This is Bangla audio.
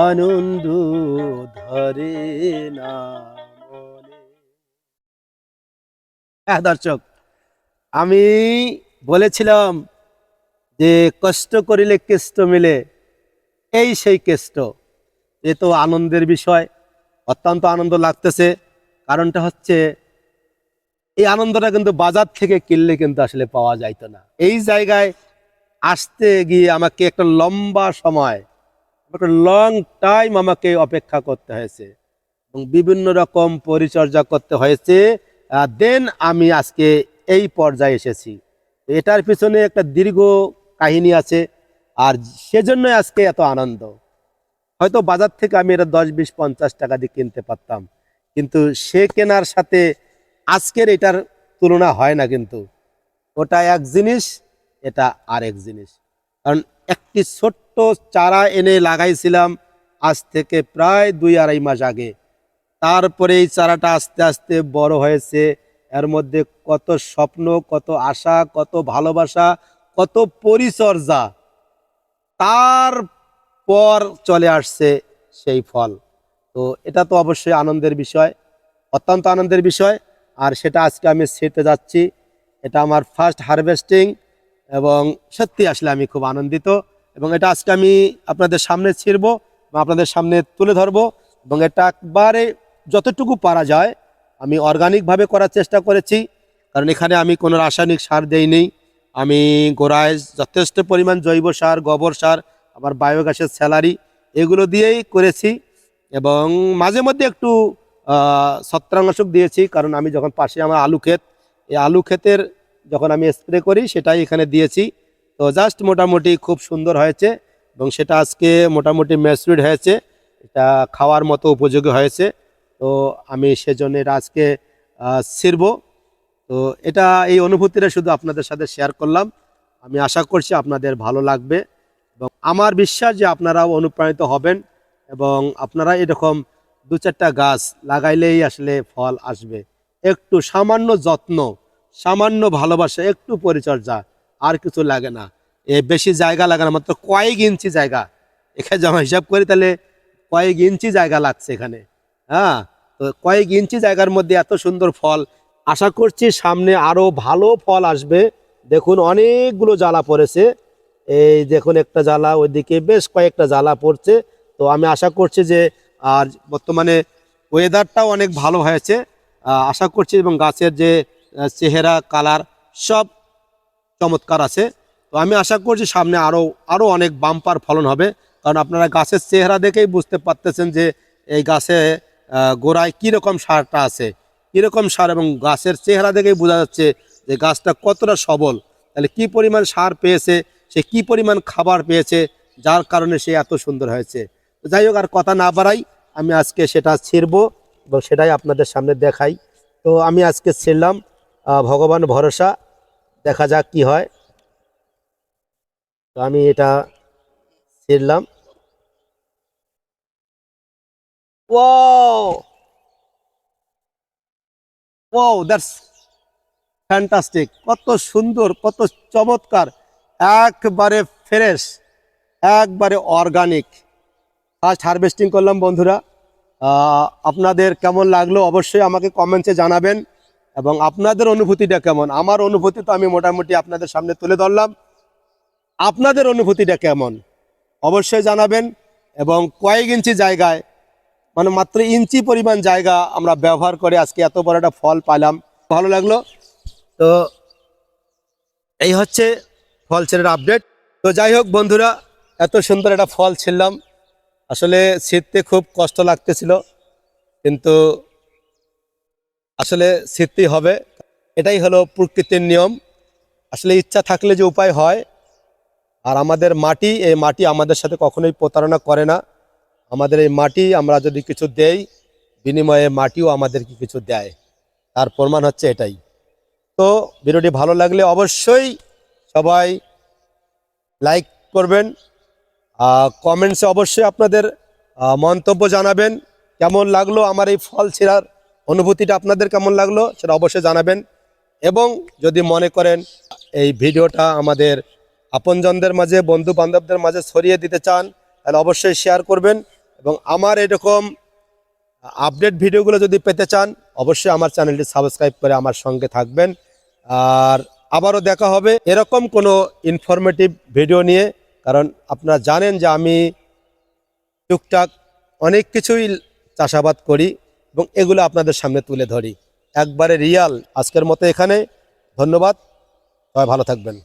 আনন্দ ধরে না মনে। হ্যাঁ দর্শক, আমি বলেছিলাম যে কষ্ট করিলে কেষ্ট মিলে, এই সেই কেষ্ট। এ তো আনন্দের বিষয়, অত্যন্ত আনন্দ লাগতেছে। কারণটা হচ্ছে এই আনন্দটা কিন্তু বাজার থেকে কিনলে কিন্তু আসলে পাওয়া যাইতো না। এই জায়গায় আসতে গিয়ে আমাকে একটা লম্বা সময়, একটা লং টাইম আমাকে অপেক্ষা করতে হয়েছে এবং বিভিন্ন রকম পরিচর্যা করতে হয়েছে। দেন আমি আজকে এই পর্যায়ে এসেছি। এটার পিছনে একটা দীর্ঘ কাহিনী আছে, আর সেজন্য আজকে এত আনন্দ। হয়তো বাজার থেকে আমি এটা 10, 20, 50 টাকা দিয়ে কিনতে পারতাম, কিন্তু সে কেনার সাথে আজকের এটার তুলনা হয় না। কিন্তু ওটা এক জিনিস, এটা আরেক জিনিস। কারণ একটি ছোট্ট চারা এনে লাগাইছিলাম আজ থেকে প্রায় 2-2.5 মাস আগে। তারপরে এই চারাটা আস্তে আস্তে বড় হয়েছে। এর মধ্যে কত স্বপ্ন, কত আশা, কত ভালোবাসা, কত পরিচর্যা, তারপর চলে আসছে সেই ফল। তো এটা তো অবশ্যই আনন্দের বিষয়, অত্যন্ত আনন্দের বিষয়। আর সেটা আজকে আমি ছিঁড়তে যাচ্ছি। এটা আমার ফার্স্ট হারভেস্টিং এবং সত্যি আসলে আমি খুব আনন্দিত। এবং এটা আজকে আমি আপনাদের সামনে ছিঁড়বো বা আপনাদের সামনে তুলে ধরবো। এবং এটা একবারে যতটুকু পারা যায় আমি অর্গানিকভাবে করার চেষ্টা করেছি। কারণ এখানে আমি কোনো রাসায়নিক সার দেইনি। আমি গোড়ায় যথেষ্ট পরিমাণ জৈব সার, গোবর সার, আবার বায়োগ্যাসের স্যালারি, এগুলো দিয়েই করেছি। এবং মাঝে মধ্যে একটু ছত্রাকনাশক দিয়েছি, কারণ আমি যখন পাশে আমার আলু ক্ষেত, এই আলু ক্ষেতের যখন আমি স্প্রে করি সেটাই এখানে দিয়েছি। তো জাস্ট মোটামুটি খুব সুন্দর হয়েছে এবং সেটা আজকে মোটামুটি ম্যাচুরড হয়েছে, এটা খাওয়ার মতো উপযোগী হয়েছে। তো আমি সেজন্য এটা আজকে ছিড়বো। তো এটা এই অনুভূতিটা শুধু আপনাদের সাথে শেয়ার করলাম। আমি আশা করছি আপনাদের ভালো লাগবে এবং আমার বিশ্বাস যে আপনারাও অনুপ্রাণিত হবেন এবং আপনারা এরকম 2-4টা গাছ লাগাইলেই আসলে ফল আসবে। একটু সামান্য যত্ন, সামান্য ভালোবাসা, একটু পরিচর্যা, আর কিছু লাগে না। বেশি জায়গা লাগে না, মাত্র কয়েক ইঞ্চি জায়গা। এখানে যখন হিসাব করি তাহলে কয়েক ইঞ্চি জায়গা লাগছে এখানে। হ্যাঁ, তো কয়েক ইঞ্চি জায়গার মধ্যে এত সুন্দর ফল। আশা করছি সামনে আরো ভালো ফল আসবে। দেখুন অনেকগুলো জ্বালা পড়েছে, এই দেখুন একটা জ্বালা, ওইদিকে বেশ কয়েকটা জ্বালা পড়ছে। তো আমি আশা করছি যে আর বর্তমানে ওয়েদারটাও অনেক ভালো হয়েছে, আশা করছি। এবং গাছের যে চেহারা, কালার সব চমৎকার আছে। তো আমি আশা করছি সামনে আরো আরো অনেক বাম্পার ফলন হবে। কারণ আপনারা গাছের চেহারা দেখেই বুঝতে পারতেছেন যে এই গাছে গোড়ায় কীরকম সারটা আছে, কীরকম সার, এবং গাছের চেহারা দেখেই বোঝা যাচ্ছে যে গাছটা কতটা সবল। তাহলে কি পরিমাণ সার পেয়েছে, সে কি পরিমাণ খাবার পেয়েছে, যার কারণে সে এত সুন্দর হয়েছে। তো যাই হোক, আর কথা না বাড়াই, আমি আজকে সেটা ছিঁড়বো এবং সেটাই আপনাদের সামনে দেখাই। তো আমি আজকে ছিঁড়লাম, ভগবান ভরসা, দেখা যাক কি হয়। তো আমি এটা ছিঁড়লাম। Wow, wow, that's fantastic! কত সুন্দর, কত চমৎকার, একবারে ফ্রেশ, একবারে অর্গানিক। ফার্স্ট হারভেস্টিং করলাম বন্ধুরা। আপনাদের কেমন লাগলো অবশ্যই আমাকে কমেন্টসে জানাবেন এবং আপনাদের অনুভূতিটা কেমন। আমার অনুভূতি তো আমি মোটামুটি আপনাদের সামনে তুলে ধরলাম, আপনাদের অনুভূতিটা কেমন অবশ্যই জানাবেন। এবং কয়েক ইঞ্চি জায়গায়, মানে মাত্র ইঞ্চি পরিমাণ জায়গা আমরা ব্যবহার করে আজকে এত বড় একটা ফল পাইলাম, ভালো লাগলো। তো এই হচ্ছে ফল ছেড়ার আপডেট। তো যাই হোক বন্ধুরা, এত সুন্দর একটা ফল ছিলাম, আসলে ছিঁড়তে খুব কষ্ট লাগতেছিল, কিন্তু আসলে ছিঁড়তেই হবে। এটাই হলো প্রকৃতির নিয়ম। আসলে ইচ্ছা থাকলে যে উপায় হয়। আর আমাদের মাটি, এই মাটি আমাদের সাথে কখনোই প্রতারণা করে না। আমাদের এই মাটি, আমরা যদি কিছু দেই, বিনিময়ে মাটিও আমাদেরকে কিছু দেয়, তার প্রমাণ হচ্ছে এটাই। তো ভিডিওটি ভালো লাগলে অবশ্যই সবাই লাইক করবেন, কমেন্টসে অবশ্যই আপনাদের মন্তব্য জানাবেন। কেমন লাগলো আমার এই ফল ছিঁড়ার অনুভূতিটা, আপনাদের কেমন লাগলো সেটা অবশ্যই জানাবেন। এবং যদি মনে করেন এই ভিডিওটা আমাদের আপনজনদের মাঝে, বন্ধু বান্ধবদের মাঝে ছড়িয়ে দিতে চান, তাহলে অবশ্যই শেয়ার করবেন। এবং আমার এরকম আপডেট ভিডিওগুলো যদি পেতে চান, অবশ্যই আমার চ্যানেলটি সাবস্ক্রাইব করে আমার সঙ্গে থাকবেন। আর আবারও দেখা হবে এরকম কোনো ইনফরমেটিভ ভিডিও নিয়ে, কারণ আপনারা জানেন যে আমি টুকটাক অনেক কিছুই চাষাবাদ করি এবং এগুলো আপনাদের সামনে তুলে ধরি একবারে রিয়াল। আজকের মতো এখানে, ধন্যবাদ, সবাই ভালো থাকবেন।